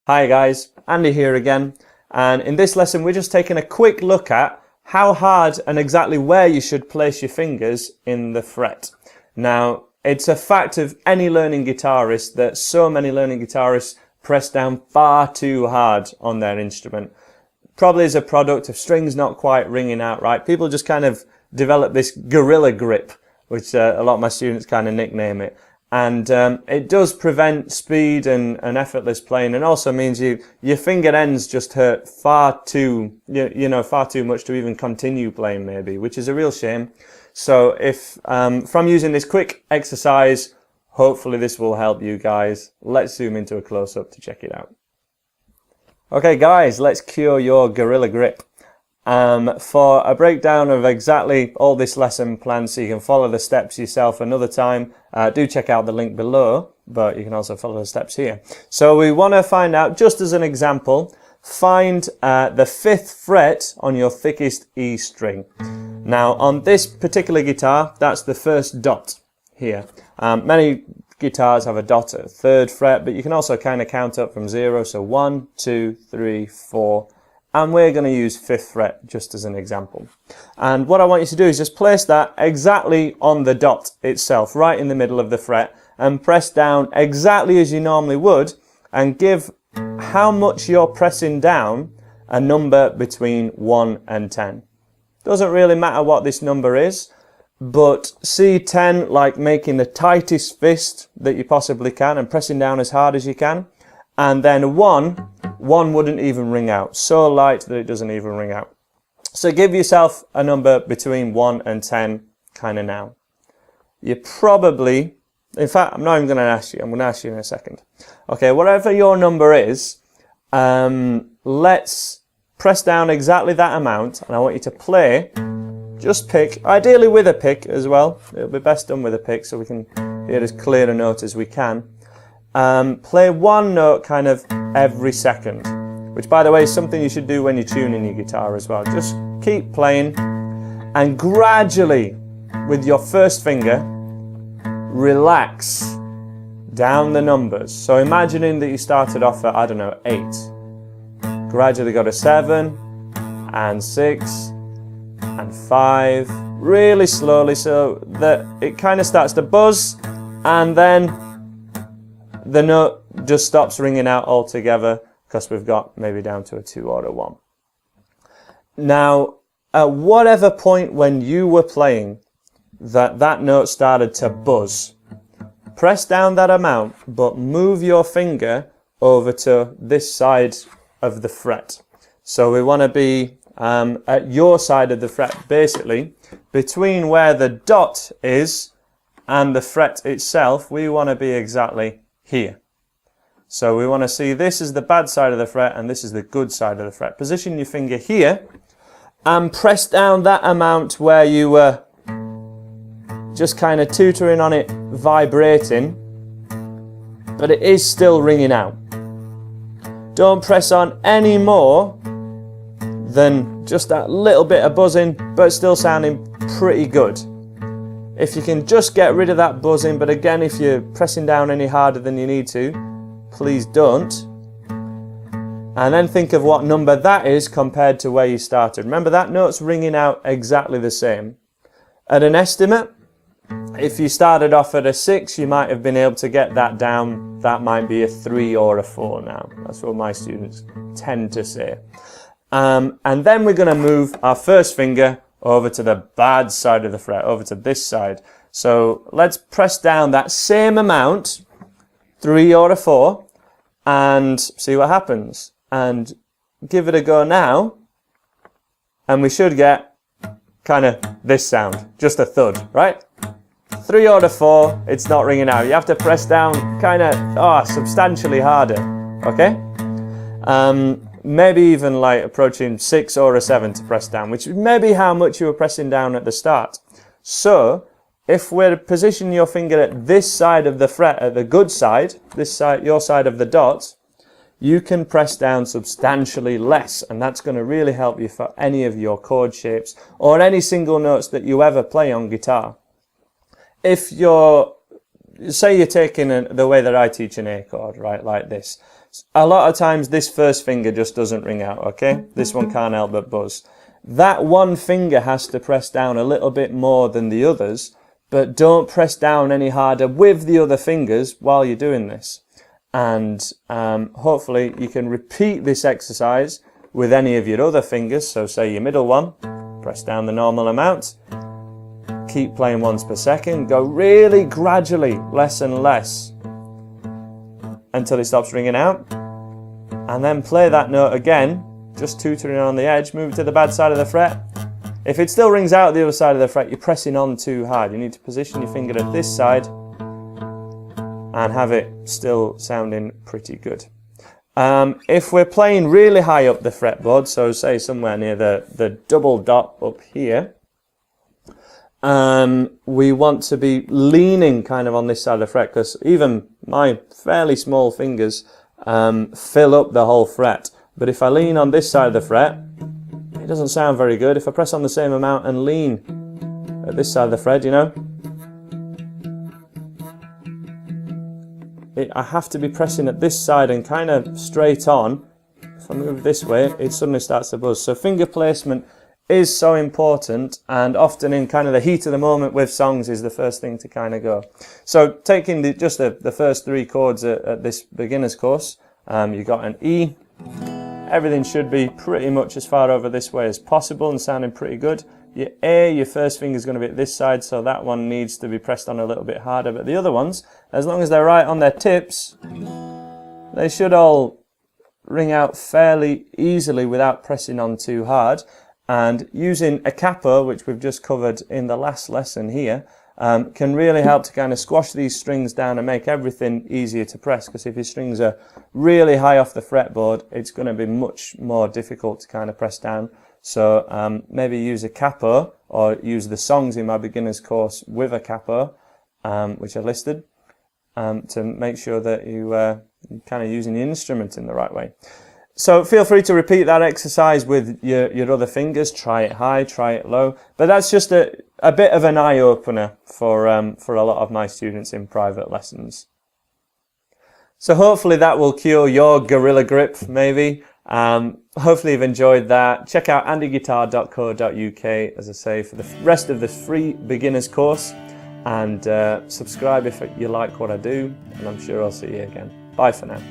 Hi guys, Andy here again, and in this lesson we're just taking a quick look at how hard and exactly where you should place your fingers in the fret. Now, it's a fact of any learning guitarist that so many learning guitarists press down far too hard on their instrument. Probably as a product of strings not quite ringing out right. People just kind of develop this gorilla grip, which a lot of my students kind of nickname it. And it does prevent speed and effortless playing, and also means your finger ends just hurt far too much to even continue playing maybe, which is a real shame. So if from using this quick exercise, hopefully this will help you guys. Let's zoom into a close-up to check it out. Okay guys, let's cure your gorilla grip. For a breakdown of exactly all this lesson plan so you can follow the steps yourself another time, do check out the link below, but you can also follow the steps here. So we want to find out, just as an example, find the 5th fret on your thickest E string. Now on this particular guitar, that's the first dot here. Many guitars have a dot at 3rd fret, but you can also kind of count up from 0, so 1, 2, 3, 4, and we're going to use 5th fret just as an example. And what I want you to do is just place that exactly on the dot itself, right in the middle of the fret, and press down exactly as you normally would, and give how much you're pressing down a number between 1 and 10. Doesn't really matter what this number is, but see 10 like making the tightest fist that you possibly can and pressing down as hard as you can, and then 1 wouldn't even ring out, so light that it doesn't even ring out. So give yourself a number between 1 and 10 kind of now. You probably, in fact, I'm not even going to ask you, I'm going to ask you in a second. Okay, whatever your number is, let's press down exactly that amount, and I want you to play, just pick, ideally with a pick as well. It'll be best done with a pick so we can hear as clear a note as we can. Play one note kind of every second, which by the way is something you should do when you're tuning your guitar as well. Just keep playing, and gradually with your first finger relax down the numbers. So imagining that you started off at, I don't know, 8, gradually go to 7 and 6 and 5, really slowly so that it kind of starts to buzz, and then the note just stops ringing out altogether because we've got maybe down to a 2 or a 1. Now, at whatever point when you were playing that note started to buzz, press down that amount, but move your finger over to this side of the fret. So we want to be at your side of the fret, basically, between where the dot is and the fret itself, we want to be exactly here. So we want to see this is the bad side of the fret and this is the good side of the fret. Position your finger here and press down that amount where you were just kind of tutoring on it, vibrating, but it is still ringing out. Don't press on any more than just that little bit of buzzing, but still sounding pretty good. If you can just get rid of that buzzing, but again, if you're pressing down any harder than you need to, please don't. And then think of what number that is compared to where you started. Remember, that note's ringing out exactly the same. At an estimate, if you started off at a 6, you might have been able to get that down. That might be a 3 or a 4 now. That's what my students tend to say. And then we're going to move our first finger over to the bad side of the fret, over to this side. So let's press down that same amount, 3 or a 4, and see what happens. And give it a go now, and we should get kind of this sound, just a thud, right? 3 or a 4, it's not ringing out. You have to press down kind of substantially harder, okay? Maybe even like approaching 6 or a 7 to press down, which is maybe how much you were pressing down at the start. So if we're positioning your finger at this side of the fret, at the good side, this side, your side of the dot, you can press down substantially less, and that's going to really help you for any of your chord shapes or any single notes that you ever play on guitar. If you're, say you're taking the way that I teach an A chord, right, like this. A lot of times this first finger just doesn't ring out, okay? This one can't help but buzz. That one finger has to press down a little bit more than the others, but don't press down any harder with the other fingers while you're doing this. And hopefully you can repeat this exercise with any of your other fingers. So say your middle one, press down the normal amount, keep playing once per second, go really gradually, less and less, until it stops ringing out, and then play that note again, just tutoring on the edge, move it to the bad side of the fret. If it still rings out the other side of the fret, you're pressing on too hard. You need to position your finger at this side and have it still sounding pretty good. If we're playing really high up the fretboard, so say somewhere near the double dot up here, we want to be leaning kind of on this side of the fret, because even my fairly small fingers fill up the whole fret. But if I lean on this side of the fret, it doesn't sound very good. If I press on the same amount and lean at this side of the fret, you know, I have to be pressing at this side and kind of straight on. If I move this way, it suddenly starts to buzz. So finger placement is so important, and often in kind of the heat of the moment with songs is the first thing to kind of go. So taking just the first 3 chords at this beginner's course, you've got an E. Everything should be pretty much as far over this way as possible and sounding pretty good. Your A, your first finger is going to be at this side, so that one needs to be pressed on a little bit harder. But the other ones, as long as they're right on their tips, they should all ring out fairly easily without pressing on too hard. And using a capo, which we've just covered in the last lesson here, can really help to kind of squash these strings down and make everything easier to press. Because if your strings are really high off the fretboard, it's going to be much more difficult to kind of press down. So maybe use a capo, or use the songs in my beginner's course with a capo, which I listed, to make sure that you're kind of using the instrument in the right way. So feel free to repeat that exercise with your other fingers. Try it high, try it low. But that's just a bit of an eye-opener for a lot of my students in private lessons. So hopefully that will cure your gorilla grip, maybe. Hopefully you've enjoyed that. Check out andyguitar.co.uk, as I say, for the rest of the free beginners course. And subscribe if you like what I do. And I'm sure I'll see you again. Bye for now.